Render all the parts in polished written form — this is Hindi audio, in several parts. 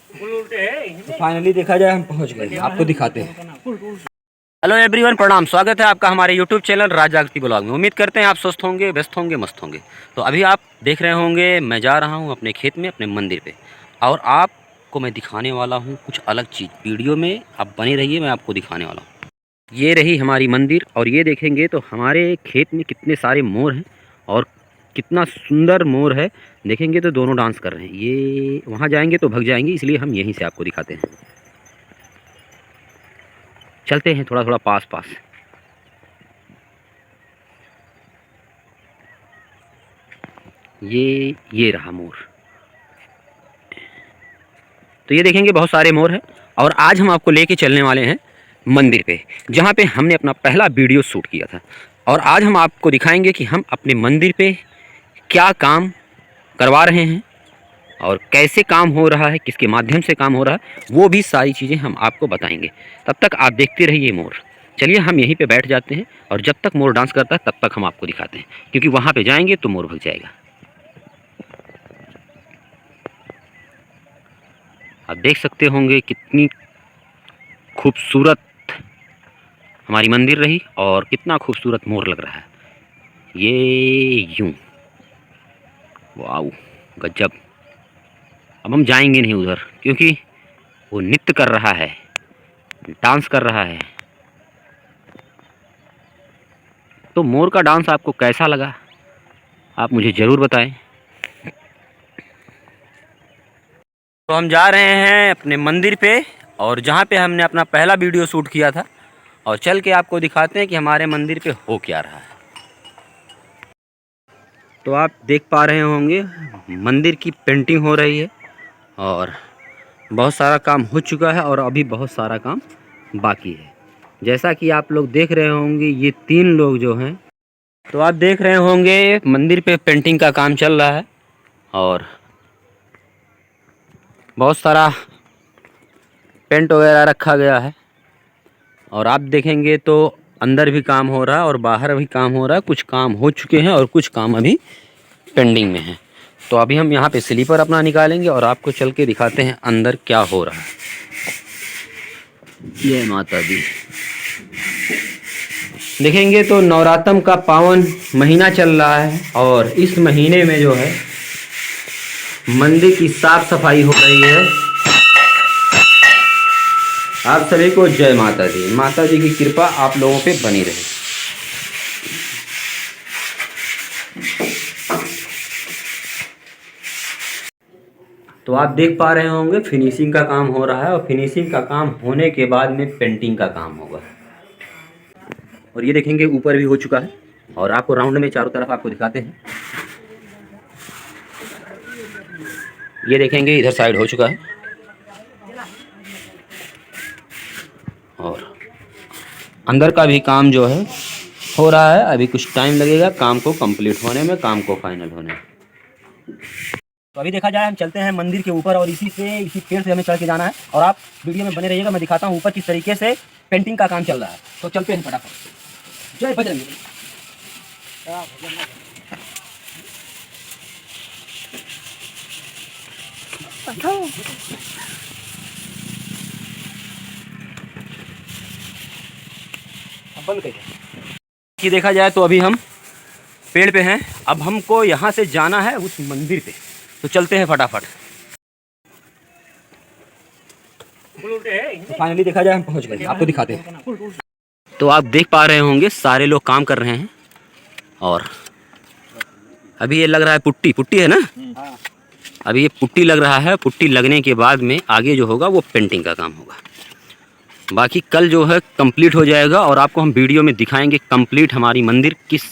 तो फाइनली देखा जाए हम पहुंच गए, आपको दिखाते हैं। हेलो एवरीवन, प्रणाम, स्वागत है आपका हमारे यूट्यूब चैनल राज जागती ब्लॉग में। उम्मीद करते हैं आप स्वस्थ होंगे, व्यस्त होंगे, मस्त होंगे। तो अभी आप देख रहे होंगे मैं जा रहा हूं अपने खेत में, अपने मंदिर पे, और आपको मैं दिखाने वाला हूं कुछ अलग चीज़। वीडियो में आप बने रहिए, मैं आपको दिखाने वाला हूँ। ये रही हमारी मंदिर, और ये देखेंगे तो हमारे खेत में कितने सारे मोर हैं, और कितना सुंदर मोर है। देखेंगे तो दोनों डांस कर रहे हैं। ये वहाँ जाएंगे तो भग जाएंगे, इसलिए हम यहीं से आपको दिखाते हैं। चलते हैं थोड़ा थोड़ा पास पास। ये रहा मोर। तो ये देखेंगे बहुत सारे मोर हैं, और आज हम आपको लेके चलने वाले हैं मंदिर पे, जहाँ पे हमने अपना पहला वीडियो शूट किया था। और आज हम आपको दिखाएंगे कि हम अपने मंदिर पे क्या काम करवा रहे हैं, और कैसे काम हो रहा है, किसके माध्यम से काम हो रहा है, वो भी सारी चीज़ें हम आपको बताएंगे। तब तक आप देखते रहिए मोर। चलिए हम यहीं पे बैठ जाते हैं, और जब तक मोर डांस करता है तब तक हम आपको दिखाते हैं, क्योंकि वहाँ पे जाएंगे तो मोर भग जाएगा। आप देख सकते होंगे कितनी खूबसूरत हमारी मंदिर रही, और कितना खूबसूरत मोर लग रहा है। ये यूं, वाओ, गजब। अब हम जाएंगे नहीं उधर, क्योंकि वो नृत्य कर रहा है, डांस कर रहा है। तो मोर का डांस आपको कैसा लगा, आप मुझे ज़रूर बताएं। तो हम जा रहे हैं अपने मंदिर पे, और जहाँ पे हमने अपना पहला वीडियो शूट किया था, और चल के आपको दिखाते हैं कि हमारे मंदिर पे हो क्या रहा है। तो आप देख पा रहे होंगे मंदिर की पेंटिंग हो रही है, और बहुत सारा काम हो चुका है, और अभी बहुत सारा काम बाकी है। जैसा कि आप लोग देख रहे होंगे, ये 3 लोग जो हैं, तो आप देख रहे होंगे मंदिर पे पेंटिंग का काम चल रहा है, और बहुत सारा पेंट वगैरह रखा गया है। और आप देखेंगे तो अंदर भी काम हो रहा है, और बाहर भी काम हो रहा है। कुछ काम हो चुके हैं, और कुछ काम अभी पेंडिंग में है। तो अभी हम यहाँ पे स्लीपर अपना निकालेंगे, और आपको चल के दिखाते हैं अंदर क्या हो रहा है। जय माता दी। देखेंगे तो नवरात्र का पावन महीना चल रहा है, और इस महीने में जो है मंदिर की साफ सफाई हो रही है। आप सभी को जय माता दी। माता जी की कृपा आप लोगों पे बनी रहे। तो आप देख पा रहे होंगे फिनिशिंग का काम हो रहा है, और फिनिशिंग का काम होने के बाद में पेंटिंग का काम होगा। और ये देखेंगे ऊपर भी हो चुका है, और आपको राउंड में चारों तरफ आपको दिखाते हैं। ये देखेंगे इधर साइड हो चुका है, और अंदर का भी काम जो है हो रहा है। अभी कुछ टाइम लगेगा काम को कंप्लीट होने में, काम को फाइनल होने में। तो अभी देखा जाए हम चलते हैं मंदिर के ऊपर, और इसी पेड़ से हमें चढ़ के जाना है। और आप वीडियो में बने रहिएगा, मैं दिखाता हूँ ऊपर किस तरीके से पेंटिंग का काम चल रहा है। तो चलते हैं फटाफट। जय बजरंग। कि देखा जाए तो अभी हम पेड़ पे हैं। अब हमको यहाँ से जाना है उस मंदिर पे, तो चलते हैं फटाफट। तो फाइनली देखा जाए हम पहुँच गए, आपको दिखाते हैं। तो आप देख पा रहे होंगे सारे लोग काम कर रहे हैं, और अभी ये लग रहा है पुट्टी है ना। अभी ये पुट्टी लग रहा है। पुट्टी लगने के बाद में आगे जो होगा वो पेंटिंग का काम होगा। बाकी कल जो है कंप्लीट हो जाएगा, और आपको हम वीडियो में दिखाएंगे कंप्लीट हमारी मंदिर किस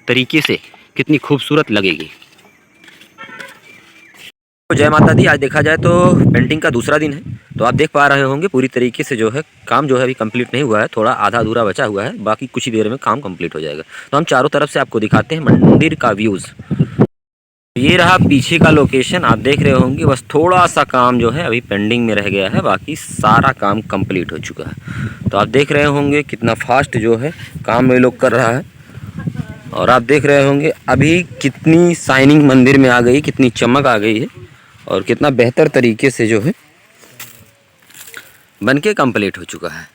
तरीके से, कितनी खूबसूरत लगेगी। तो जय माता दी। आज देखा जाए तो पेंटिंग का दूसरा दिन है। तो आप देख पा रहे होंगे पूरी तरीके से जो है काम जो है अभी कंप्लीट नहीं हुआ है, थोड़ा आधा अधूरा बचा हुआ है। बाकी कुछ ही देर में काम कंप्लीट हो जाएगा। तो हम चारों तरफ से आपको दिखाते हैं मंदिर का व्यूज़। ये रहा पीछे का लोकेशन, आप देख रहे होंगे। बस थोड़ा सा काम जो है अभी पेंडिंग में रह गया है, बाकी सारा काम कंप्लीट हो चुका है। तो आप देख रहे होंगे कितना फास्ट जो है काम ये लोग कर रहा है, और आप देख रहे होंगे अभी कितनी शाइनिंग मंदिर में आ गई, कितनी चमक आ गई है, और कितना बेहतर तरीके से जो है बनके कंप्लीट हो चुका है।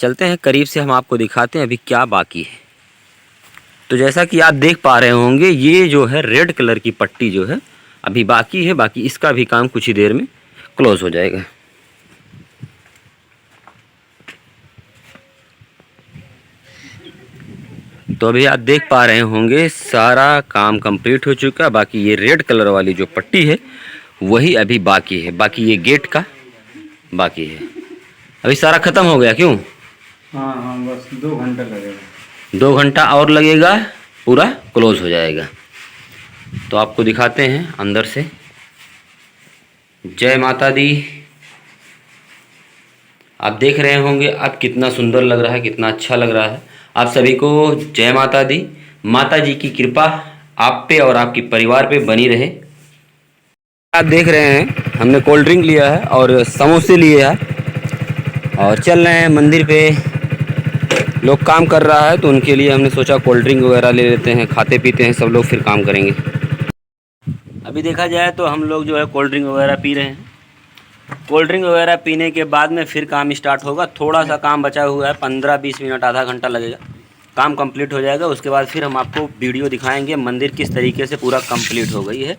चलते हैं करीब से, हम आपको दिखाते हैं अभी क्या बाकी है। तो जैसा कि आप देख पा रहे होंगे, ये जो है रेड कलर की पट्टी जो है अभी बाकी है। बाकी इसका भी काम कुछ ही देर में क्लोज हो जाएगा। तो अभी आप देख पा रहे होंगे सारा काम कंप्लीट हो चुका। बाकी ये रेड कलर वाली जो पट्टी है वही अभी बाकी है। बाकी ये गेट का बाकी है। अभी सारा ख़त्म हो गया क्यों? हाँ हाँ, बस 2 घंटा लगेगा। 2 घंटा और लगेगा, पूरा क्लोज हो जाएगा। तो आपको दिखाते हैं अंदर से। जय माता दी। आप देख रहे होंगे अब कितना सुंदर लग रहा है, कितना अच्छा लग रहा है। आप सभी को जय माता दी। माता जी की कृपा आप पे और आपके परिवार पे बनी रहे। आप देख रहे हैं हमने कोल्ड ड्रिंक लिया है और समोसे लिए हैं और चल रहे हैं मंदिर पे। लोग काम कर रहा है तो उनके लिए हमने सोचा कोल्ड ड्रिंक वगैरह ले लेते हैं, खाते पीते हैं सब लोग, फिर काम करेंगे। अभी देखा जाए तो हम लोग जो है कोल्ड ड्रिंक वगैरह पी रहे हैं। कोल्ड ड्रिंक वगैरह पीने के बाद में फिर काम स्टार्ट होगा। थोड़ा सा काम बचा हुआ है, 15-20 मिनट, आधा घंटा लगेगा, काम कंप्लीट हो जाएगा। उसके बाद फिर हम आपको वीडियो दिखाएंगे मंदिर किस तरीके से पूरा कंप्लीट हो गई है।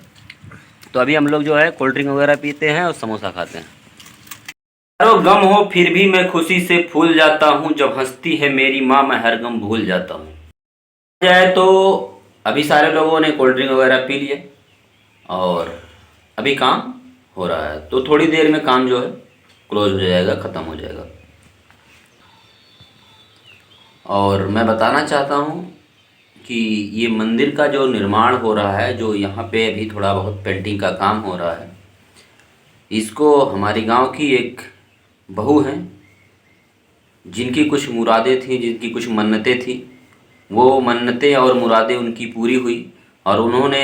तो अभी हम लोग जो है कोल्ड ड्रिंक वगैरह पीते हैं और समोसा खाते हैं। हजारों गम हो फिर भी मैं खुशी से फूल जाता हूँ, जब हंसती है मेरी माँ मैं हर गम भूल जाता हूँ। जाए तो अभी सारे लोगों ने कोल्ड ड्रिंक वगैरह पी लिए और अभी काम हो रहा है। तो थोड़ी देर में काम जो है क्लोज हो जाएगा, ख़त्म हो जाएगा। और मैं बताना चाहता हूँ कि ये मंदिर का जो निर्माण हो रहा है, जो यहाँ पे अभी थोड़ा बहुत पेंटिंग का काम हो रहा है, इसको हमारी गांव की एक बहू हैं जिनकी कुछ मुरादें थी, जिनकी कुछ मन्नतें थी, वो मन्नतें और मुरादें उनकी पूरी हुई। और उन्होंने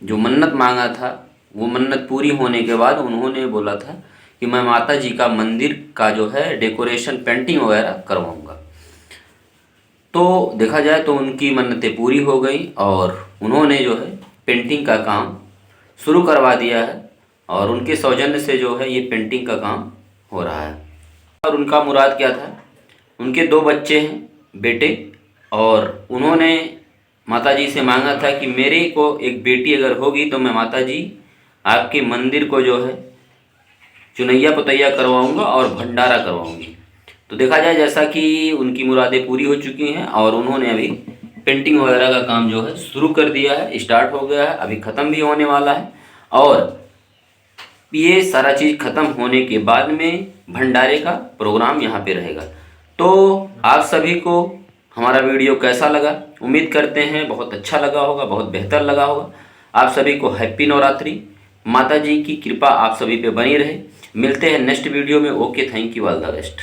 जो मन्नत मांगा था वो मन्नत पूरी होने के बाद उन्होंने बोला था कि मैं माता जी का मंदिर का जो है डेकोरेशन पेंटिंग वगैरह करवाऊँगा। तो देखा जाए तो उनकी मन्नतें पूरी हो गई और उन्होंने जो है पेंटिंग का काम शुरू करवा दिया है और उनके सौजन्य से जो है ये पेंटिंग का काम हो रहा है। और उनका मुराद क्या था? उनके 2 बच्चे हैं, बेटे, और उन्होंने माता जी से मांगा था कि मेरे को एक बेटी अगर होगी तो मैं माता जी आपके मंदिर को जो है चुनैया पुतैया करवाऊंगा और भंडारा करवाऊंगी। तो देखा जाए जैसा कि उनकी मुरादें पूरी हो चुकी हैं और उन्होंने अभी पेंटिंग वगैरह का काम जो है शुरू कर दिया है, स्टार्ट हो गया है, अभी ख़त्म भी होने वाला है। और ये सारा चीज़ ख़त्म होने के बाद में भंडारे का प्रोग्राम यहाँ पे रहेगा। तो आप सभी को हमारा वीडियो कैसा लगा? उम्मीद करते हैं बहुत अच्छा लगा होगा, बहुत बेहतर लगा होगा। आप सभी को हैप्पी नवरात्रि। माता जी की कृपा आप सभी पे बनी रहे। मिलते हैं नेक्स्ट वीडियो में। Okay, thank you, all the best.